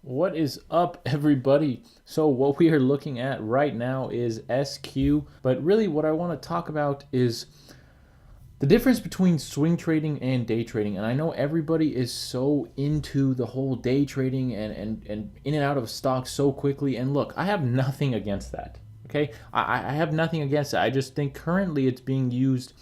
What is up, everybody? So what we are looking at right now is SQ, but really what I want to talk about is the difference between swing trading and day trading. And I know everybody is so into the whole day trading and in and out of stocks so quickly. And look, I have nothing against that. Okay, I have nothing against it. I just think currently it's being used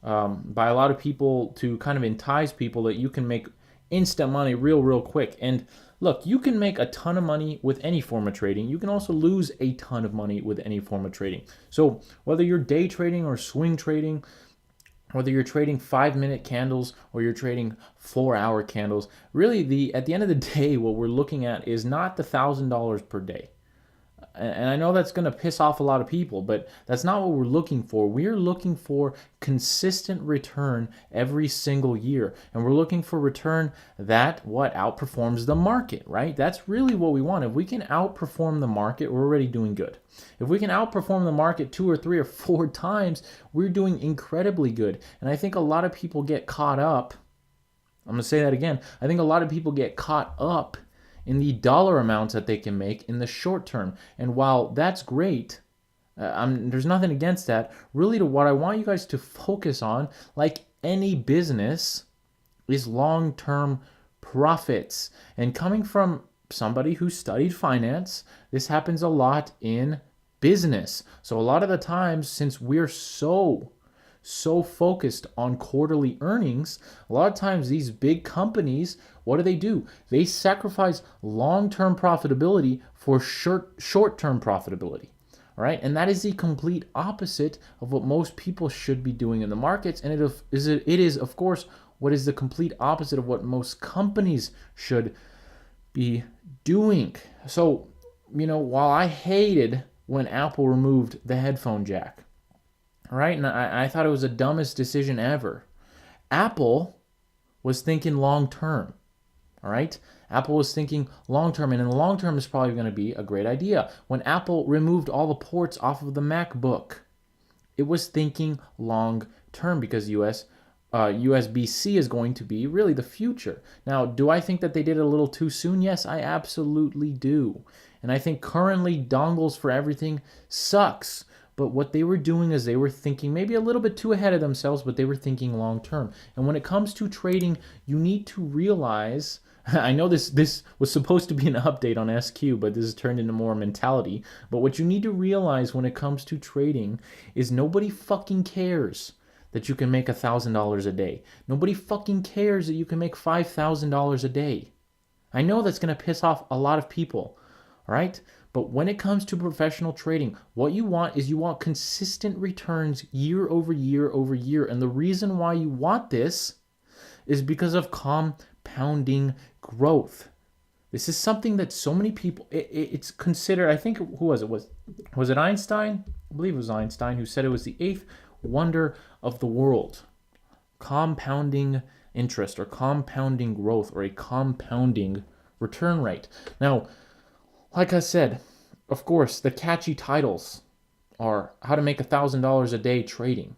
by a lot of people to kind of entice people that you can make instant money real quick. And look, you can make a ton of money with any form of trading. You can also lose a ton of money with any form of trading. So whether you're day trading or swing trading, whether you're trading 5-minute candles or you're trading 4-hour candles, really at the end of the day, what we're looking at is not the $1,000 per day. And I know that's going to piss off a lot of people, but that's not what we're looking for. We're looking for consistent return every single year. And we're looking for return that outperforms the market, right? That's really what we want. If we can outperform the market, we're already doing good. If we can outperform the market 2 or 3 or 4 times, we're doing incredibly good. And I think a lot of people get caught up. I'm going to say that again. I think a lot of people get caught up in the dollar amounts that they can make in the short term. And while that's great, there's nothing against that. Really, to what I want you guys to focus on, like any business, is long-term profits. And coming from somebody who studied finance, this happens a lot in business. So a lot of the times, since we're so focused on quarterly earnings, a lot of times these big companies, what do? They sacrifice long-term profitability for short-term profitability. All right, and that is the complete opposite of what most people should be doing in the markets, and it is of course what is the complete opposite of what most companies should be doing. So, while I hated when Apple removed the headphone jack, all right, and I thought it was the dumbest decision ever, Apple was thinking long term. All right, Apple was thinking long term, and in the long term, it's probably going to be a great idea. When Apple removed all the ports off of the MacBook, it was thinking long term because USB-C is going to be really the future. Now, do I think that they did it a little too soon? Yes, I absolutely do. And I think currently dongles for everything sucks. But what they were doing is they were thinking maybe a little bit too ahead of themselves, but they were thinking long term. And when it comes to trading, you need to realize, I know this was supposed to be an update on SQ, but this has turned into more mentality. But what you need to realize when it comes to trading is nobody fucking cares that you can make $1,000 a day. Nobody fucking cares that you can make $5,000 a day. I know that's going to piss off a lot of people, all right? But when it comes to professional trading, what you want is consistent returns year over year over year. And the reason why you want this is because of compounding growth. This is something that so many people, it's considered, I think, who was it? Was it Einstein? I believe it was Einstein who said it was the 8th wonder of the world. Compounding interest or compounding growth or a compounding return rate. Now, like I said, of course, the catchy titles are how to make $1,000 a day trading.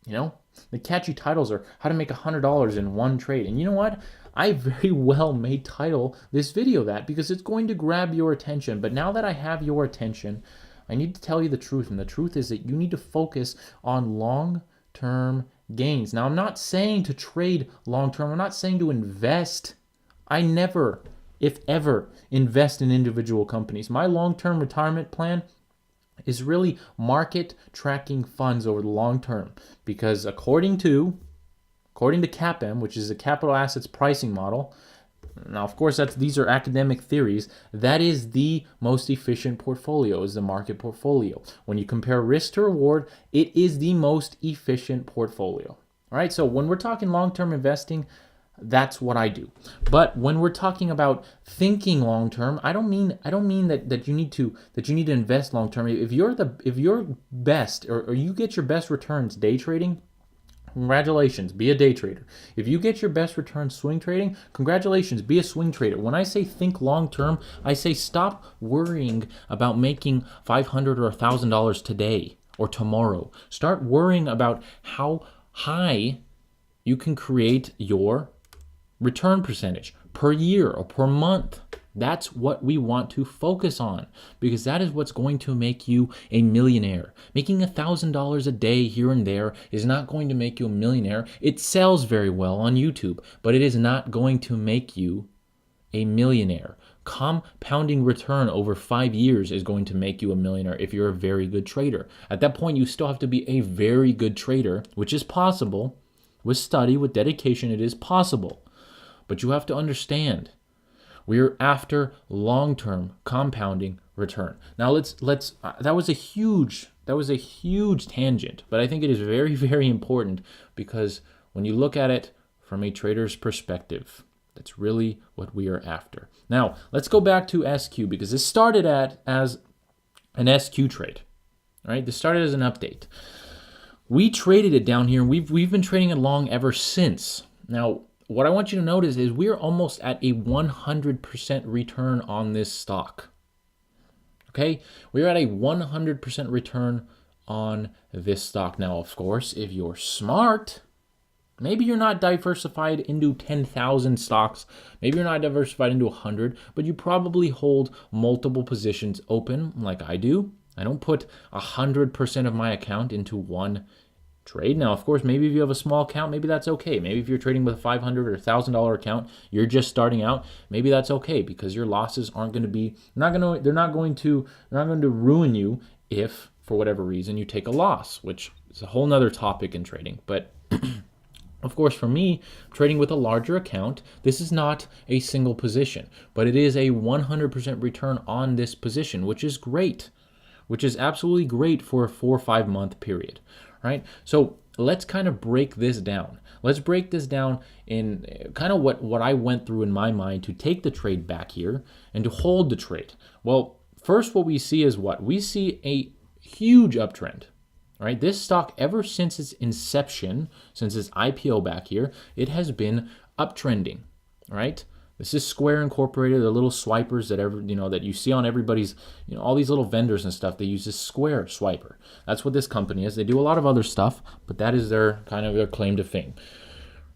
The catchy titles are how to make $100 in one trade. And you know what? I very well may title this video that because it's going to grab your attention. But now that I have your attention, I need to tell you the truth. And the truth is that you need to focus on long-term gains. Now, I'm not saying to trade long-term. I'm not saying to invest. I never, if ever, invest in individual companies. My long-term retirement plan is really market tracking funds over the long term because according to CAPM, which is a capital assets pricing model, now of course these are academic theories, that is the most efficient portfolio, is the market portfolio. When you compare risk to reward, it is the most efficient portfolio. All right, so when we're talking long-term investing, that's what I do. But when we're talking about thinking long term, I don't mean that you need to invest long term. If you're best or you get your best returns day trading, congratulations, be a day trader. If you get your best returns swing trading, congratulations, be a swing trader. When I say think long term, I say stop worrying about making $500 or $1,000 today or tomorrow. Start worrying about how high you can create your return percentage per year or per month. That's what we want to focus on, because that is what's going to make you a millionaire. Making $1,000 a day here and there is not going to make you a millionaire. It sells very well on YouTube, but it is not going to make you a millionaire. Compounding return over 5 years is going to make you a millionaire if you're a very good trader. At that point, you still have to be a very good trader, which is possible. With study, with dedication, it is possible. But you have to understand, we're after long-term compounding return. Now let's that was a huge tangent, but I think it is very, very important, because when you look at it from a trader's perspective, that's really what we are after. Now, let's go back to SQ, because this started as an SQ trade. Right? This started as an update. We traded it down here, and we've been trading it long ever since. Now, what I want you to notice is we're almost at a 100% return on this stock. Okay? We're at a 100% return on this stock. Now, of course, if you're smart, maybe you're not diversified into 10,000 stocks. Maybe you're not diversified into 100, but you probably hold multiple positions open like I do. I don't put 100% of my account into one trade. Now, of course, maybe if you have a small account, maybe that's okay. Maybe if you're trading with a $500 or $1,000 account, you're just starting out, maybe that's okay, because your losses aren't going to be, they're not going to ruin you if, for whatever reason, you take a loss, which is a whole nother topic in trading. But of course, for me, trading with a larger account, this is not a single position, but it is a 100% return on this position, which is great, which is absolutely great for a 4 or 5 month period. Right? So let's kind of break this down. Let's break this down in kind of what I went through in my mind to take the trade back here and to hold the trade. Well, first what we see is what? We see a huge uptrend. Right? This stock, ever since its inception, since its IPO back here, it has been uptrending. Right? This is Square Incorporated, the little swipers that you see on everybody's, all these little vendors and stuff. They use this Square swiper. That's what this company is. They do a lot of other stuff, but that is their claim to fame,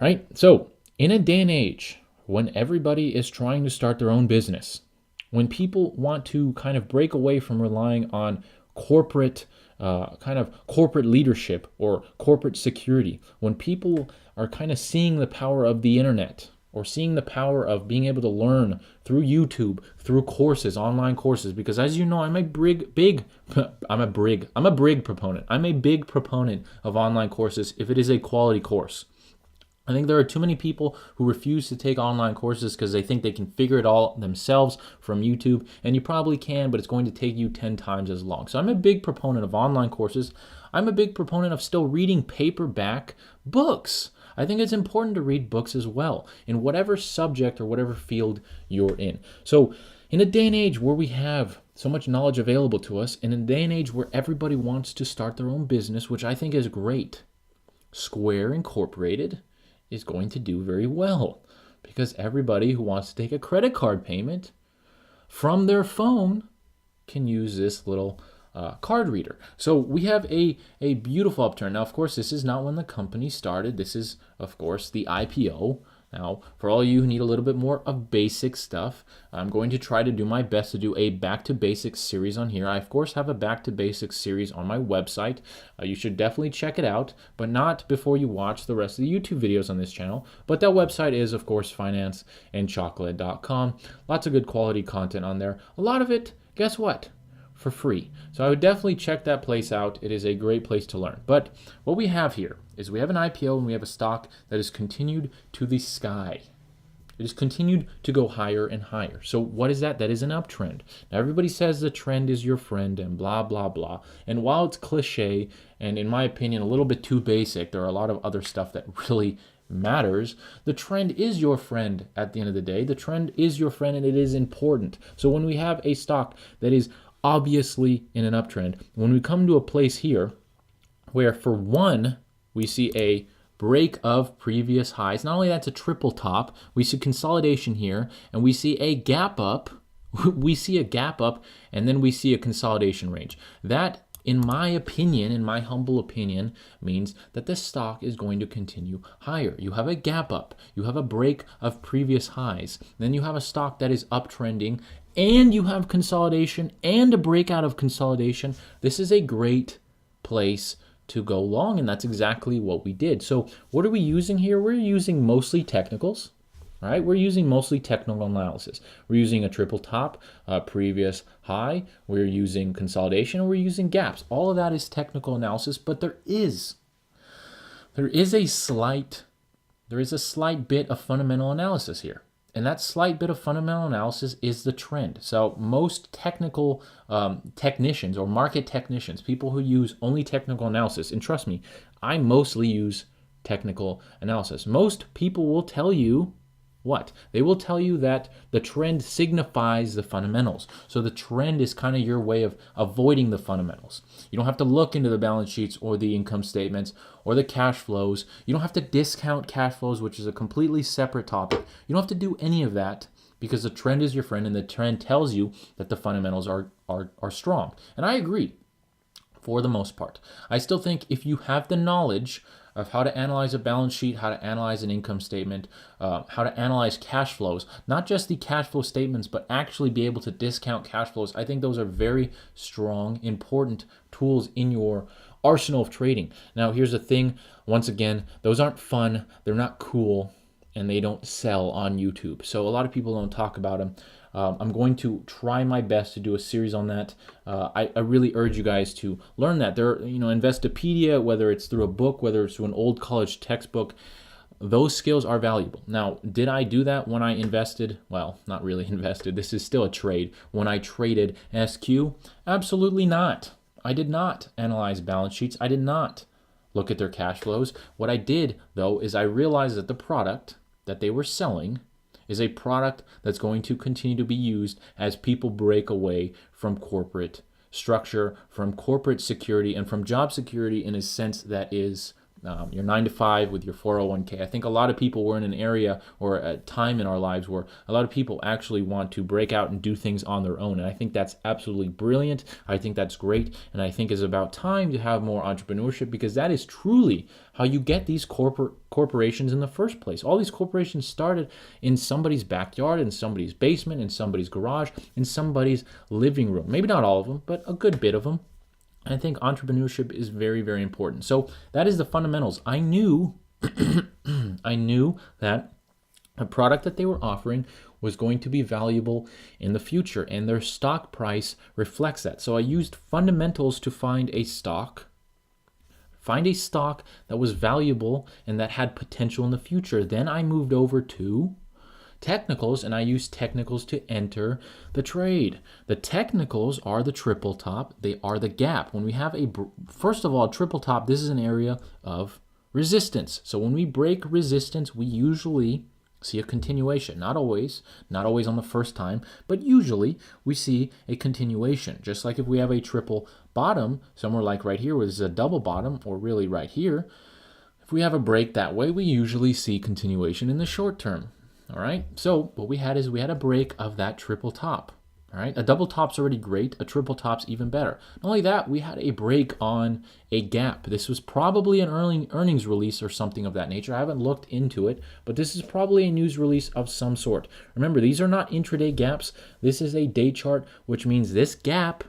right? So in a day and age when everybody is trying to start their own business, when people want to kind of break away from relying on corporate leadership or corporate security, when people are kind of seeing the power of the internet, or seeing the power of being able to learn through YouTube, through courses, online courses, because as you know, I'm a big proponent. I'm a big proponent of online courses if it is a quality course. I think there are too many people who refuse to take online courses because they think they can figure it all themselves from YouTube, and you probably can, but it's going to take you 10 times as long. So I'm a big proponent of online courses. I'm a big proponent of still reading paperback books. I think it's important to read books as well in whatever subject or whatever field you're in. So in a day and age where we have so much knowledge available to us, in a day and age where everybody wants to start their own business, which I think is great, Square Incorporated is going to do very well, because everybody who wants to take a credit card payment from their phone can use this little card reader. So we have a beautiful upturn. Now, of course, this is not when the company started. This is, of course, the IPO. Now, for all you who need a little bit more of basic stuff, I'm going to try to do my best to do a Back to Basics series on here. I, of course, have a Back to Basics series on my website. You should definitely check it out, but not before you watch the rest of the YouTube videos on this channel. But that website is, of course, financeandchocolate.com. Lots of good quality content on there. A lot of it, guess what? For free. So I would definitely check that place out. It is a great place to learn. But what we have here is we have an IPO and we have a stock that has continued to the sky. It has continued to go higher and higher. So what is that? That is an uptrend. Now everybody says the trend is your friend and blah, blah, blah. And while it's cliche and in my opinion a little bit too basic, there are a lot of other stuff that really matters. The trend is your friend at the end of the day. The trend is your friend and it is important. So when we have a stock that is obviously in an uptrend, when we come to a place here where for one, we see a break of previous highs. Not only that's a triple top, we see consolidation here and we see a gap up. We see a gap up and then we see a consolidation range. That in my opinion, in my humble opinion, means that the stock is going to continue higher. You have a gap up, you have a break of previous highs, then you have a stock that is uptrending, and you have consolidation and a breakout of consolidation. This is a great place to go long, and that's exactly what we did. So what are we using here? We're using mostly technicals. All right, we're using mostly technical analysis. We're using a triple top, previous high. We're using consolidation, and we're using gaps. All of that is technical analysis, but there is a slight bit of fundamental analysis here. And that slight bit of fundamental analysis is the trend. So most technical technicians or market technicians, people who use only technical analysis, and trust me, I mostly use technical analysis. Most people will tell you what? They will tell you that the trend signifies the fundamentals. So the trend is kind of your way of avoiding the fundamentals. You don't have to look into the balance sheets or the income statements or the cash flows. You don't have to discount cash flows, which is a completely separate topic. You don't have to do any of that because the trend is your friend and the trend tells you that the fundamentals are strong. And I agree for the most part. I still think if you have the knowledge of how to analyze a balance sheet, how to analyze an income statement, how to analyze cash flows, not just the cash flow statements, but actually be able to discount cash flows. I think those are very strong, important tools in your arsenal of trading. Now, here's the thing. Once again, those aren't fun. They're not cool, and they don't sell on YouTube. So a lot of people don't talk about them. I'm going to try my best to do a series on that. I really urge you guys to learn that. There, Investopedia, whether it's through a book, whether it's through an old college textbook, those skills are valuable. Now, did I do that when I invested? Well, not really invested. This is still a trade. When I traded SQ? Absolutely not. I did not analyze balance sheets. I did not look at their cash flows. What I did, though, is I realized that the product that they were selling is a product that's going to continue to be used as people break away from corporate structure, from corporate security, and from job security in a sense that is your 9 to 5 with your 401k. I think a lot of people were in an area or a time in our lives where a lot of people actually want to break out and do things on their own. And I think that's absolutely brilliant. I think that's great. And I think it's about time to have more entrepreneurship because that is truly how you get these corporations in the first place. All these corporations started in somebody's backyard, in somebody's basement, in somebody's garage, in somebody's living room. Maybe not all of them, but a good bit of them. I think entrepreneurship is very, very important. So that is the fundamentals. I knew that a product that they were offering was going to be valuable in the future, and their stock price reflects that. So I used fundamentals to find a stock that was valuable and that had potential in the future. Then I moved over to technicals, and I use technicals to enter the trade. The technicals are the triple top. They are the gap. When we have first of all, triple top, this is an area of resistance. So when we break resistance, we usually see a continuation. Not always on the first time, but usually we see a continuation. Just like if we have a triple bottom, somewhere like right here where this is a double bottom, or really right here, if we have a break that way, we usually see continuation in the short term. All right, so what we had a break of that triple top. All right, a double top's already great. A triple top's even better. Not only that, we had a break on a gap. This was probably an earnings release or something of that nature. I haven't looked into it, but this is probably a news release of some sort. Remember, these are not intraday gaps. This is a day chart, which means this gap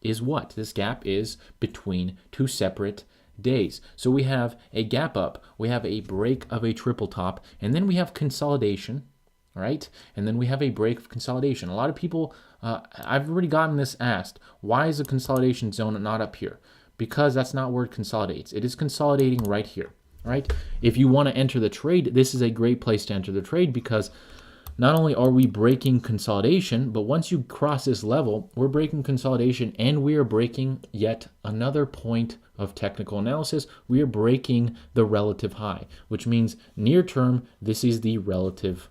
is what? This gap is between two separate days. So we have a gap up, we have a break of a triple top, and then we have consolidation, right? And then we have a break of consolidation. A lot of people, I've already gotten this asked, why is the consolidation zone not up here? Because that's not where it consolidates. It is consolidating right here, right? If you want to enter the trade, this is a great place to enter the trade because not only are we breaking consolidation, but once you cross this level, we're breaking consolidation and we are breaking yet another point of technical analysis. We are breaking the relative high, which means near term, this is the relative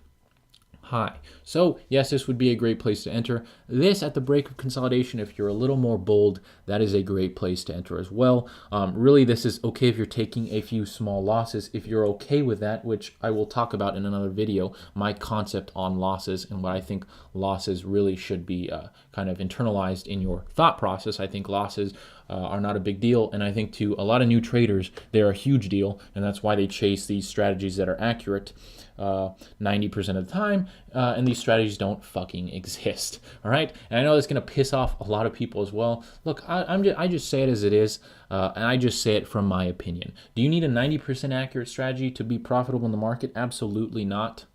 high. So yes, this would be a great place to enter. This at the break of consolidation, if you're a little more bold, that is a great place to enter as well. Really, this is okay if you're taking a few small losses. If you're okay with that, which I will talk about in another video, my concept on losses and what I think losses really should be kind of internalized in your thought process. I think losses are not a big deal, and I think to a lot of new traders, they're a huge deal, and that's why they chase these strategies that are accurate 90% of the time, and these strategies don't fucking exist. All right, and I know that's gonna piss off a lot of people as well. Look, I just say it as it is, and I just say it from my opinion. Do you need a 90% accurate strategy to be profitable in the market? Absolutely not.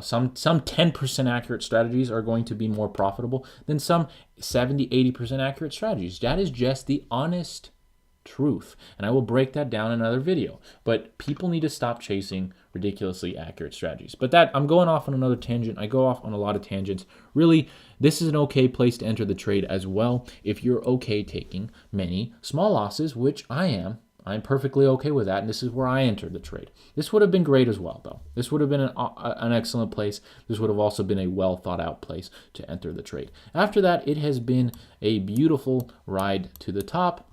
Some 10% accurate strategies are going to be more profitable than some 70-80% accurate strategies. That is just the honest truth, and I will break that down in another video. But people need to stop chasing ridiculously accurate strategies. But that, I'm going off on another tangent. I go off on a lot of tangents. Really, this is an okay place to enter the trade as well if you're okay taking many small losses, which I am. I'm perfectly okay with that, and this is where I entered the trade. This would have been great as well, though. This would have been an excellent place. This would have also been a well-thought-out place to enter the trade. After that, it has been a beautiful ride to the top,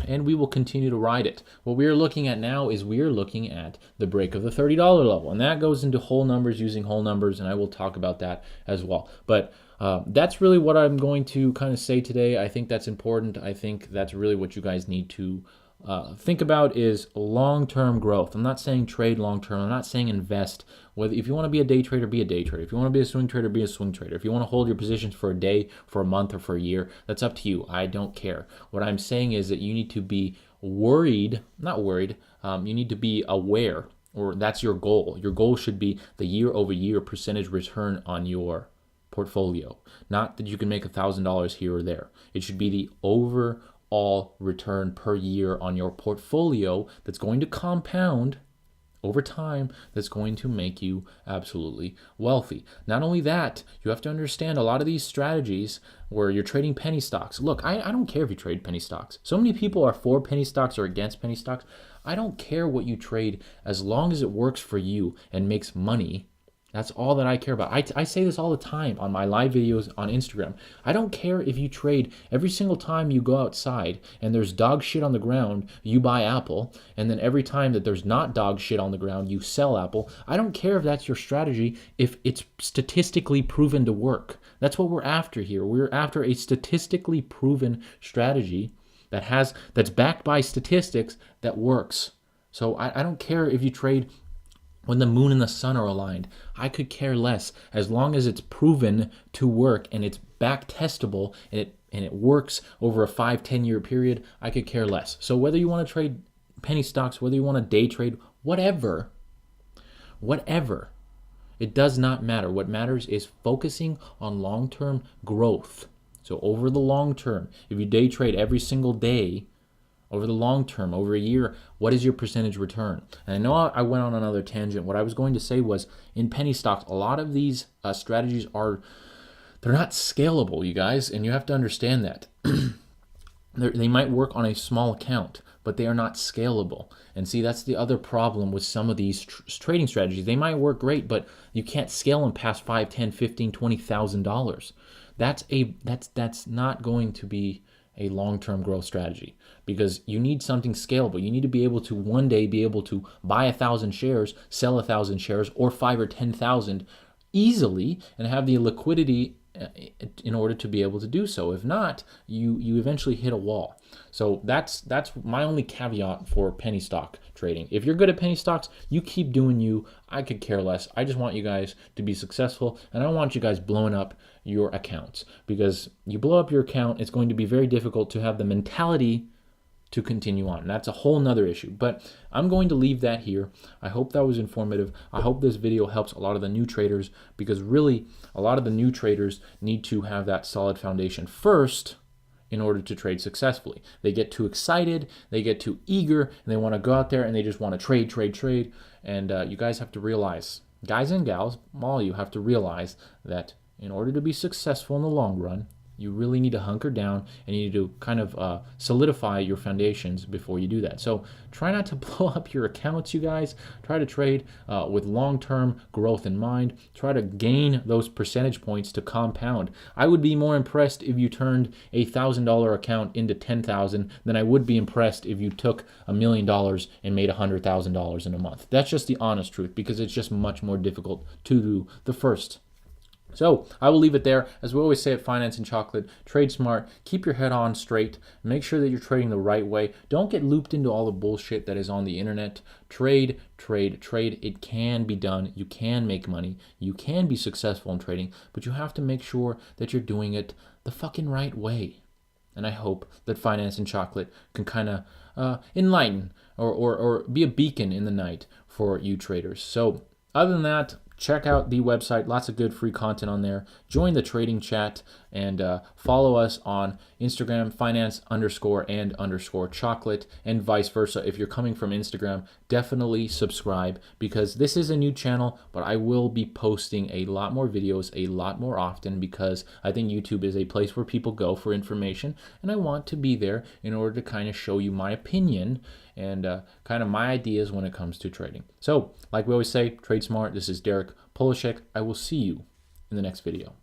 and we will continue to ride it. What we are looking at now is we are looking at the break of the $30 level, and that goes into whole numbers using whole numbers, and I will talk about that as well. But that's really what I'm going to kind of say today. I think that's important. I think that's really what you guys need to think about is long-term growth. I'm not saying trade long-term. I'm not saying invest. Whether if you want to be a day trader, be a day trader. If you want to be a swing trader, be a swing trader. If you want to hold your positions for a day, for a month, or for a year, that's up to you. I don't care. What I'm saying is that you need to be not worried. You need to be aware, or that's your goal. Your goal should be the year-over-year percentage return on your portfolio. Not that you can make $1,000 here or there. It should be the overall return per year on your portfolio that's going to compound over time, that's going to make you absolutely wealthy. Not only that, you have to understand a lot of these strategies where you're trading penny stocks. Look, I don't care if you trade penny stocks. So many people are for penny stocks or against penny stocks. I don't care what you trade as long as it works for you and makes money. That's all that I care about. I say this all the time on my live videos on Instagram. I don't care if you trade every single time you go outside and there's dog shit on the ground, you buy Apple, and then every time that there's not dog shit on the ground, you sell Apple. I don't care if that's your strategy, if it's statistically proven to work. That's what we're after here. We're after a statistically proven strategy that's backed by statistics that works. So I don't care if you trade when the moon and the sun are aligned. I could care less as long as it's proven to work and it's back testable and it works over a 5-10 year period. I could care less. So whether you want to trade penny stocks, whether you want to day trade, whatever, it does not matter. What matters is focusing on long-term growth. So over the long term, if you day trade every single day, over the long term, over a year, what is your percentage return? And I know I went on another tangent. What I was going to say was in penny stocks, a lot of these strategies they're not scalable, you guys, and you have to understand that. They might work on a small account, but they are not scalable. And see, that's the other problem with some of these trading strategies. They might work great, but you can't scale them past $5, $10, $15, $20,000. That's not going to be a long-term growth strategy, because you need something scalable. You need to be able to one day be able to buy 1,000 shares, sell 1,000 shares, or 5 or 10,000 easily, and have the liquidity in order to be able to do so. If not, you eventually hit a wall. So that's my only caveat for penny stock trading. If you're good at penny stocks, you keep doing you. I could care less. I just want you guys to be successful, and I don't want you guys blowing up your accounts, because you blow up your account, it's going to be very difficult to have the mentality to continue on. And that's a whole nother issue, but I'm going to leave that here. I hope that was informative. I hope this video helps a lot of the new traders, because really a lot of the new traders need to have that solid foundation first in order to trade successfully. They get too excited, they get too eager, and they want to go out there and they just want to trade. And you guys have to realize, guys and gals, all of you have to realize that in order to be successful in the long run, You really need to hunker down and you need to kind of solidify your foundations before you do that. So try not to blow up your accounts, you guys. Try to trade with long-term growth in mind. Try to gain those percentage points to compound. I would be more impressed if you turned a $1,000 account into 10,000 than I would be impressed if you took $1 million and made $100,000 in a month. That's just the honest truth, because it's just much more difficult to do the first. So I will leave it there. As we always say at Finance and Chocolate, trade smart, keep your head on straight, make sure that you're trading the right way. Don't get looped into all the bullshit that is on the internet. Trade, trade, trade. It can be done. You can make money. You can be successful in trading, but you have to make sure that you're doing it the fucking right way. And I hope that Finance and Chocolate can kind of enlighten or be a beacon in the night for you traders. So other than that, check out the website. Lots of good free content on there. Join the trading chat and follow us on Instagram, finance_and_chocolate, and vice versa. If you're coming from Instagram, definitely subscribe, because this is a new channel, but I will be posting a lot more videos a lot more often, because I think YouTube is a place where people go for information, and I want to be there in order to kind of show you my opinion and kind of my ideas when it comes to trading. So, like we always say, trade smart. This is Derek Polishek. I will see you in the next video.